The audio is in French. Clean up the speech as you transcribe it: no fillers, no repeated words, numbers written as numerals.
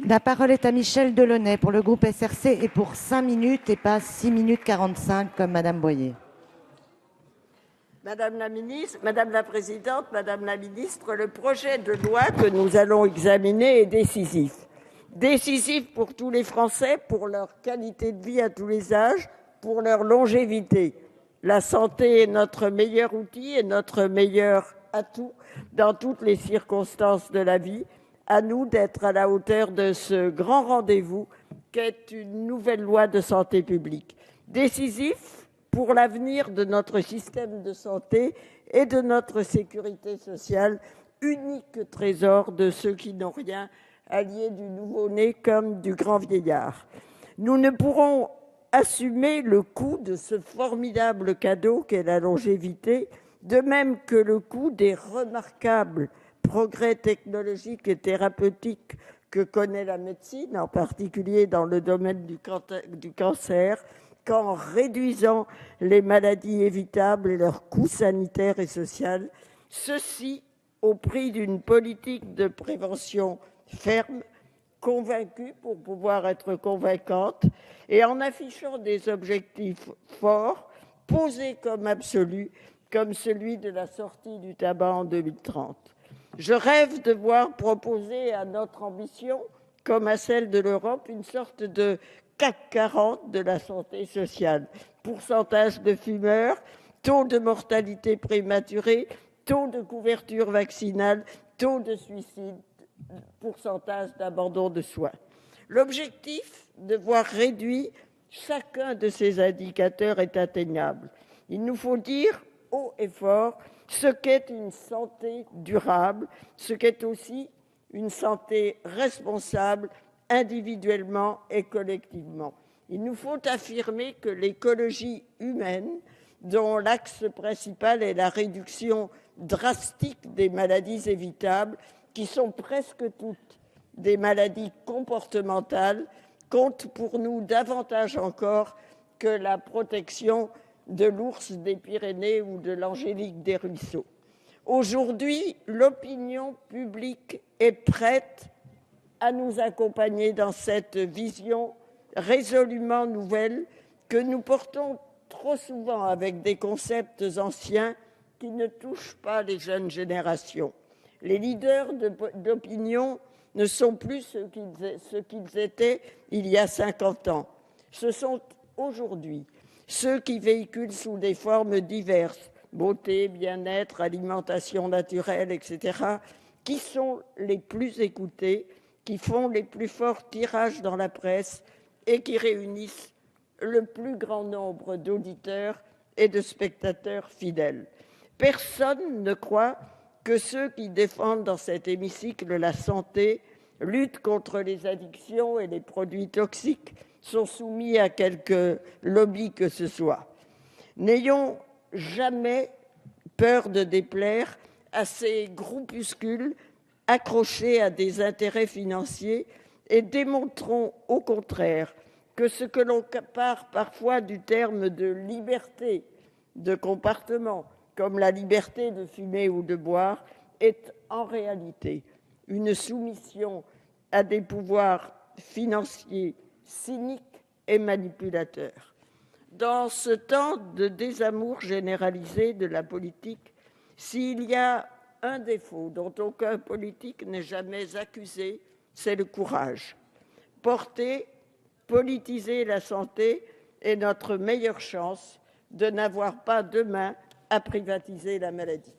La parole est à Michel Delaunay pour le groupe SRC et pour 5 minutes et pas 6 minutes 45 comme Madame Boyer. Madame la ministre, Madame la présidente, Madame la ministre, le projet de loi que nous allons examiner est décisif. Décisif pour tous les Français, pour leur qualité de vie à tous les âges, pour leur longévité. La santé est notre meilleur outil et notre meilleur atout dans toutes les circonstances de la vie. À nous d'être à la hauteur de ce grand rendez-vous qu'est une nouvelle loi de santé publique. Décisif pour l'avenir de notre système de santé et de notre sécurité sociale, unique trésor de ceux qui n'ont rien, alliés du nouveau-né comme du grand vieillard. Nous ne pourrons assumer le coût de ce formidable cadeau qu'est la longévité, de même que le coût des remarquables progrès technologiques et thérapeutiques que connaît la médecine, en particulier dans le domaine du cancer, qu'en réduisant les maladies évitables et leurs coûts sanitaires et sociaux, ceci au prix d'une politique de prévention ferme, convaincue pour pouvoir être convaincante, et en affichant des objectifs forts, posés comme absolus, comme celui de la sortie du tabac en 2030. Je rêve de voir proposer à notre ambition, comme à celle de l'Europe, une sorte de CAC 40 de la santé sociale. Pourcentage de fumeurs, taux de mortalité prématurée, taux de couverture vaccinale, taux de suicide, pourcentage d'abandon de soins. L'objectif de voir réduit chacun de ces indicateurs est atteignable. Il nous faut dire haut et fort ce qu'est une santé durable, ce qu'est aussi une santé responsable individuellement et collectivement. Il nous faut affirmer que l'écologie humaine, dont l'axe principal est la réduction drastique des maladies évitables, qui sont presque toutes des maladies comportementales, compte pour nous davantage encore que la protection de l'ours des Pyrénées ou de l'angélique des ruisseaux. Aujourd'hui, l'opinion publique est prête à nous accompagner dans cette vision résolument nouvelle que nous portons trop souvent avec des concepts anciens qui ne touchent pas les jeunes générations. Les leaders d'opinion ne sont plus ce qu'ils étaient il y a 50 ans. Ce sont aujourd'hui ceux qui véhiculent sous des formes diverses, beauté, bien-être, alimentation naturelle, etc., qui sont les plus écoutés, qui font les plus forts tirages dans la presse et qui réunissent le plus grand nombre d'auditeurs et de spectateurs fidèles. Personne ne croit que ceux qui défendent dans cet hémicycle la santé, luttent contre les addictions et les produits toxiques, sont soumis à quelque lobby que ce soit. N'ayons jamais peur de déplaire à ces groupuscules accrochés à des intérêts financiers et démontrons au contraire que ce que l'on part parfois du terme de liberté de comportement, comme la liberté de fumer ou de boire, est en réalité une soumission à des pouvoirs financiers cyniques et manipulateurs. Dans ce temps de désamour généralisé de la politique, s'il y a un défaut dont aucun politique n'est jamais accusé, c'est le courage. Politiser la santé est notre meilleure chance de n'avoir pas demain à privatiser la maladie.